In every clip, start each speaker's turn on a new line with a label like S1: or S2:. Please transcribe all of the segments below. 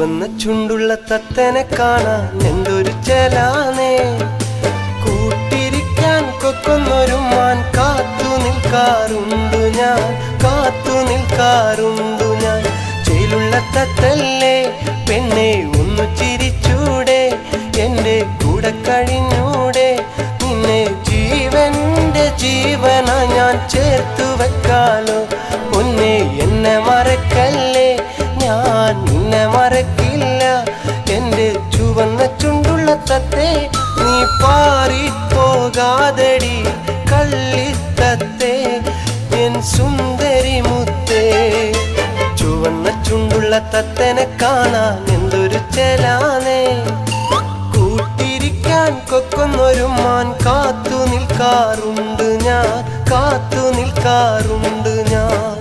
S1: ചുവന്ന ചുണ്ടുള്ള തത്തനെ കാണാൻ എന്തൊരു ചേലാനേ. കൂട്ടിരിക്കാൻ കൊക്കൊന്നൊരു മാൻ കാത്തു നിൽക്കാറുണ്ടു ഞാൻ, കാത്തു നിൽക്കാറുണ്ടു ഞാൻ. ചേലുള്ള തത്തല്ലേ പെണ്ണെ ഒന്നു ചിരിച്ചൂടെ, എന്റെ കൂടെ കഴിഞ്ഞൂടെ. നിന്നെ ജീവന്റെ ജീവന ഞാൻ ചേർത്തു വെക്കാലോ. പൊന്നെ എന്നെ മറക്കല്ലേ, ഞാൻ നിന്നെ മറക്കില്ല. എന്റെ ചുവന്ന ചുണ്ടുള്ള തത്തേ നീ പാറിപ്പോകാതടി കള്ളിത്തത്തേ എൻ സുന്ദരി മുത്തേ. ചുവന്ന ചുണ്ടുള്ള തത്തനെ കാണാൻ എന്തൊരു ചേലാനേ. കൂട്ടിരിക്കാൻ കൊക്കൊന്നൊരു മാൻ കാത്തു നിൽക്കാറുണ്ട് ഞാൻ, കാത്തു നിൽക്കാറുണ്ട് ഞാൻ.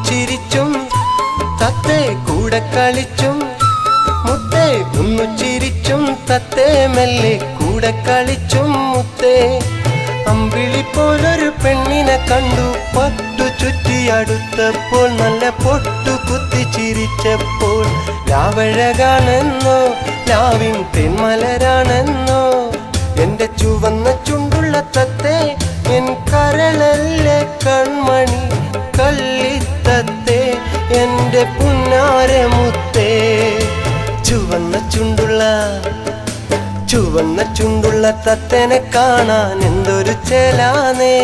S1: ചിരിച്ചും തത്തേ കൂടെ കളിച്ചും മുത്തേ. ഒന്നു ചിരിച്ചും തത്തേ മെല്ലെ കൂടെ കളിച്ചും മുത്തേ. അമ്പിളി പോലൊരു പെണ്ണിനെ കണ്ടു പട്ടു ചുറ്റി അടുത്തപ്പോൾ, നല്ല പൊട്ടു കുത്തി ചിരിച്ചപ്പോൾ. ലാവഴകാണെന്നോ ലാവിൻ തെന്മലരാണെന്നോ എന്റെ ചുവന്ന ചുണ്ടുള്ള തത്തേ എൻ കരളല്ലേ കൺമണി കള്ളിത്തത്തേ എന്റെ പുന്നാരമുത്തേ. ചുവന്ന ചുണ്ടുള്ള തത്തനെ കാണാൻ എന്തൊരു ചേലാനേ.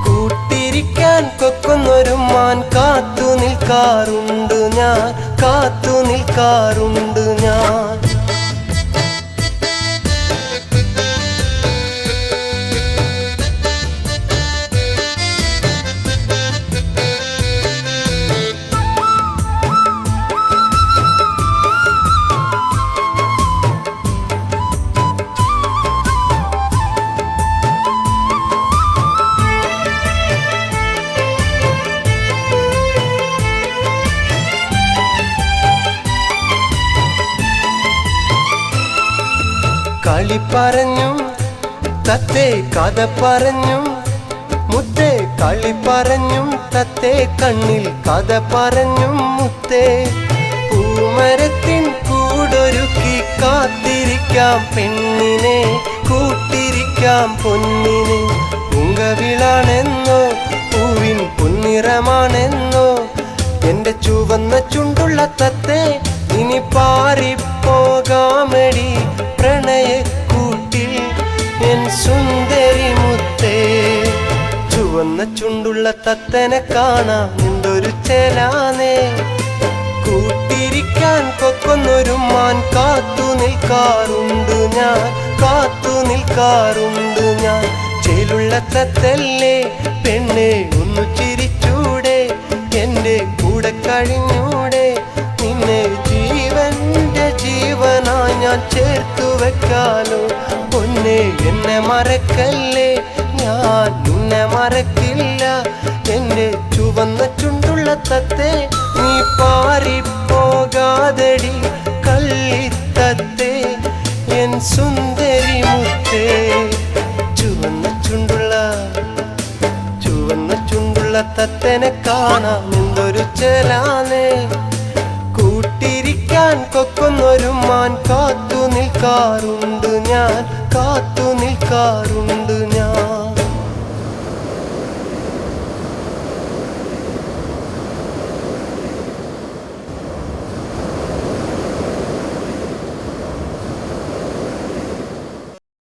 S1: കൂട്ടിരിക്കാൻ കൊക്കൊന്നൊരു മാൻ കാത്തു നിൽക്കാറുണ്ട് ഞാൻ, കാത്തു നിൽക്കാറുണ്ട് ഞാൻ. കളി പറഞ്ഞും തത്തേ കഥ പറഞ്ഞും മുത്തേ. കളി പറഞ്ഞും തത്തേ കണ്ണിൽ കഥ പറഞ്ഞും മുത്തേ. പൂമരത്തിൻ കൂടൊരുക്കി കാത്തിരിക്കാം പെണ്ണിനെ, കൂട്ടിരിക്കാം പൊന്നിനെ. പൂങ്കവിളാണെന്നോ പൂവിൻ പൊന്നിറമാണെന്നോ എന്റെ ചുവന്ന ചുണ്ടുള്ള തത്തേ ഇനി പാറിപ്പോകാമടി പ്രണയക്കൂട്ടിൽ എൻ സുന്ദരി മുത്തേ. ചുവന്ന ചുണ്ടുള്ള തത്തനെ കാണാൻ എന്തൊരു ചേലാനേ. കൂട്ടിരിക്കാൻ കൊക്കൊന്നൊരു മാൻ കാത്തു നിൽക്കാറുണ്ട് ഞാൻ, കാത്തു നിൽക്കാറുണ്ട് ഞാൻ. ചേലുള്ള തത്തല്ലേ പെണ്ണെ ഒന്നു ചിരിച്ചൂടെ, എന്റെ കൂടെ കഴിഞ്ഞൂടെ. നിന്നെ ജീവന്റെ ജീവനായി ഞാൻ ചേർത്തു വെക്കാലോ. പൊന്നെ എന്നെ മറക്കല്ലേ, ഞാൻ നിന്നെ മറക്കില്ല. എന്റെ ചുവന്ന ചുണ്ടുള്ള തത്തേ നീ പാറിപ്പോകാതടി കള്ളിത്തത്തേ എൻ സുന്ദരി മുത്തേ. ചുവന്ന ചുണ്ടുള്ള തത്തനെ കാണാൻ എന്തൊരു ചേലാനേ. കൂട്ടിരിക്കാൻ കൊക്കൊന്നൊരു മാൻ കാത്തു നിൽക്കാറുണ്ട് ഞാൻ, കാത്തു നിൽക്കാറുണ്ട്.